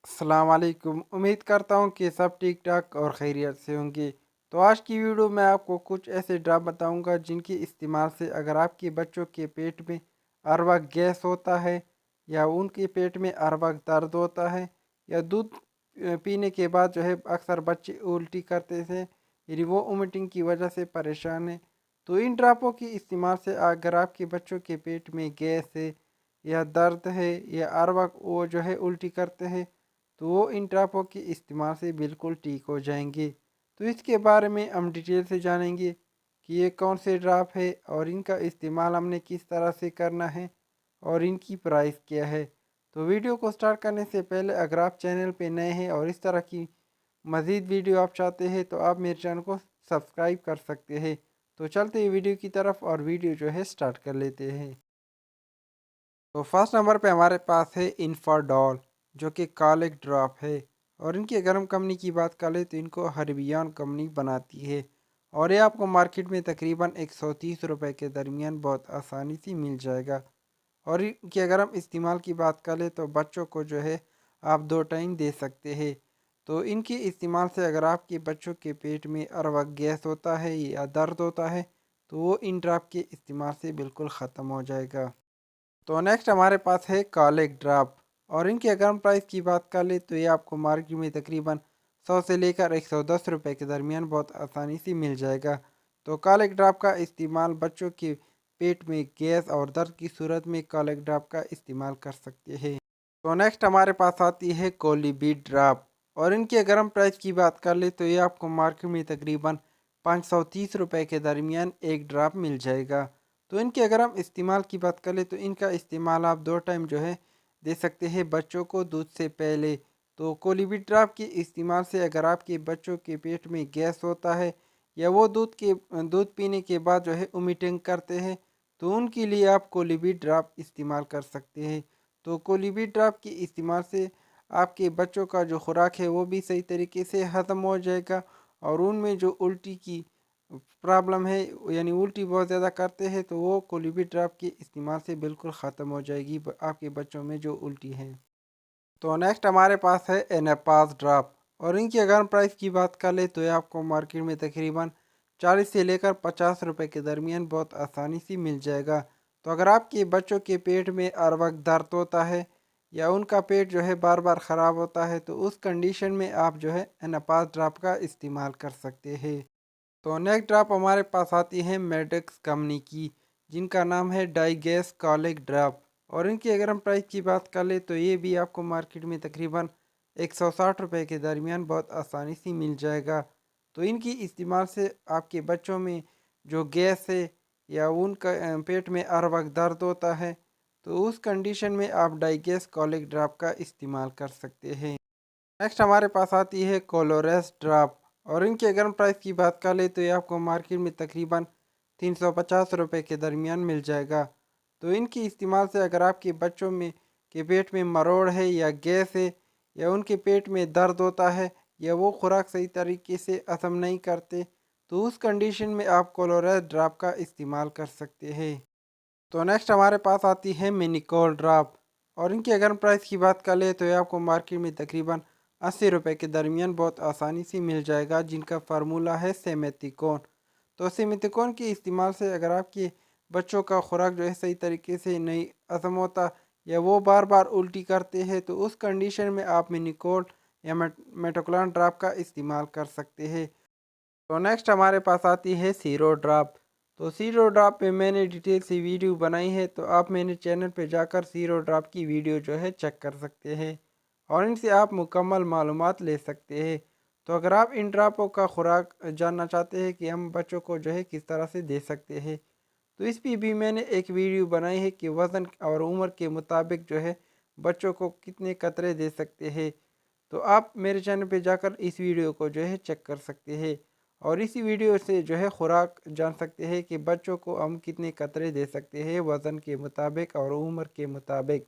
अस्सलाम वालेकुम। उम्मीद करता हूँ कि सब ठीक ठाक और खैरियत से होंगे। तो आज की वीडियो में आपको कुछ ऐसे ड्राप बताऊँगा जिनके इस्तेमाल से अगर आपके बच्चों के पेट में हर वक्त गैस होता है या उनके पेट में हर वक्त दर्द होता है या दूध पीने के बाद जो है अक्सर बच्चे उल्टी करते थे यानी वो वोमिटिंग की वजह से परेशान है। तो इन ड्रापों के इस्तेमाल से अगर आपके बच्चों के पेट में गैस है या दर्द है या हर वक्त वो जो है उल्टी करते हैं तो वो इन ड्रापों के इस्तेमाल से बिल्कुल ठीक हो जाएंगे। तो इसके बारे में हम डिटेल से जानेंगे कि ये कौन से ड्राप है और इनका इस्तेमाल हमने किस तरह से करना है और इनकी प्राइस क्या है। तो वीडियो को स्टार्ट करने से पहले अगर आप चैनल पे नए हैं और इस तरह की मज़ीद वीडियो आप चाहते हैं तो आप मेरे चैनल को सब्सक्राइब कर सकते हैं। तो चलते हैं वीडियो की तरफ और वीडियो जो है स्टार्ट कर लेते हैं। तो फर्स्ट नंबर पे हमारे पास है इन्फाडॉल जो कि कालिक ड्रॉप है। और इनकी अगर हम कंपनी की बात कर ले तो इनको हर्बियन कंपनी बनाती है और ये आपको मार्केट में तकरीबन 130 रुपए के दरमियान बहुत आसानी से मिल जाएगा। और इनकी अगर हम इस्तेमाल की बात कर ले तो बच्चों को जो है आप 2 टाइम दे सकते हैं। तो इनके इस्तेमाल से अगर आपके बच्चों के पेट में हर वक्त गैस होता है या दर्द होता है तो वो इन ड्राप के इस्तेमाल से बिल्कुल ख़त्म हो जाएगा। तो नेक्स्ट हमारे पास है कालिक ड्राप। और इनकी अगर हम प्राइस की बात कर ले तो ये आपको मार्केट में तकरीबन 100 से लेकर 110 रुपए के दरमियान बहुत आसानी से मिल जाएगा। तो कालिक ड्राप का इस्तेमाल बच्चों के पेट में गैस और दर्द की सूरत में कालिक ड्राप का इस्तेमाल कर सकते हैं। तो नेक्स्ट हमारे पास आती है कोलिबीट ड्राप। और इनकी अगर हम प्राइस की बात कर ले तो ये आपको मार्केट में तकरीबन 530 रुपए के दरमियान एक ड्राप मिल जाएगा। तो इनके अगर हम इस्तेमाल की बात करें तो इनका इस्तेमाल आप 2 टाइम जो है दे सकते हैं बच्चों को दूध से पहले। तो कोलिबिट ड्राप के इस्तेमाल से अगर आपके बच्चों के पेट में गैस होता है या वो दूध पीने के बाद जो है वोमिटिंग करते हैं तो उनके लिए आप कोलिबिट ड्राप इस्तेमाल कर सकते हैं। तो कोलिबिट ड्राप के इस्तेमाल से आपके बच्चों का जो खुराक है वो भी सही तरीके से हज़म हो जाएगा और उनमें जो उल्टी की प्रॉब्लम है यानी उल्टी बहुत ज़्यादा करते हैं तो वो कोलिबी ड्राप के इस्तेमाल से बिल्कुल ख़त्म हो जाएगी आपके बच्चों में जो उल्टी है। तो नेक्स्ट हमारे पास है एनापास ड्राप। और इनकी अगर हम प्राइस की बात कर ले तो ये आपको मार्केट में तकरीबन 40 से लेकर 50 रुपए के दरमियान बहुत आसानी से मिल जाएगा। तो अगर आपके बच्चों के पेट में हर वक्त दर्द होता है या उनका पेट जो है बार बार ख़राब होता है तो उस कंडीशन में आप जो है एनापास ड्राप का इस्तेमाल कर सकते हैं। तो नेक्स्ट ड्राप हमारे पास आती है मेडिक्स कंपनी की जिनका नाम है डाइगेस कॉलिक ड्राप। और इनकी अगर हम प्राइस की बात कर ले तो ये भी आपको मार्केट में तकरीबन 160 रुपए के दरमियान बहुत आसानी से मिल जाएगा। तो इनकी इस्तेमाल से आपके बच्चों में जो गैस है या उनका पेट में हर वक्त दर्द होता है तो उस कंडीशन में आप डाइगेस कॉलिक ड्राप का इस्तेमाल कर सकते हैं। नेक्स्ट हमारे पास आती है कोलोरेस ड्राप। और इनकी अगर हम प्राइस की बात कर ले तो ये आपको मार्केट में तकरीबन 350 रुपए के दरमियान मिल जाएगा। तो इनकी इस्तेमाल से अगर आपके बच्चों में के पेट में मरोड़ है या गैस है या उनके पेट में दर्द होता है या वो खुराक सही तरीके से हजम नहीं करते तो उस कंडीशन में आप कोलोरेस ड्राप का इस्तेमाल कर सकते हैं। तो नेक्स्ट हमारे पास आती है मिनिकोल ड्राप। और इनकी अगर हम प्राइस की बात कर ले तो ये आपको मार्केट में तकरीबन 80 रुपए के दरमियान बहुत आसानी से मिल जाएगा जिनका फार्मूला है सेमेथिकोन। तो सेमेथिकोन के इस्तेमाल से अगर आपके बच्चों का खुराक जो है सही तरीके से नहीं हजम होता या वो बार बार उल्टी करते हैं तो उस कंडीशन में आप मिनिकोल या मेटोक्लान ड्राप का इस्तेमाल कर सकते हैं। तो नेक्स्ट हमारे पास आती है सीरो ड्रॉप। तो सीरो ड्रॉप पे मैंने डिटेल सी वीडियो बनाई है तो आप मेरे चैनल पे जाकर सीरो ड्रॉप की वीडियो जो है चेक कर सकते हैं और इनसे आप मुकम्मल मालूमात ले सकते हैं। तो अगर आप इन ड्रॉपों का खुराक जानना चाहते हैं कि हम बच्चों को जो है किस तरह से दे सकते हैं तो इस पर भी मैंने एक वीडियो बनाई है कि वज़न और उम्र के मुताबिक जो है बच्चों को कितने कतरे दे सकते हैं। तो आप मेरे चैनल पे जाकर इस वीडियो को जो है चेक कर सकते हैं और इसी वीडियो से जो है खुराक जान सकते हैं कि बच्चों को हम कितने कतरे दे सकते हैं वज़न के मुताबिक और उम्र के मुताबिक।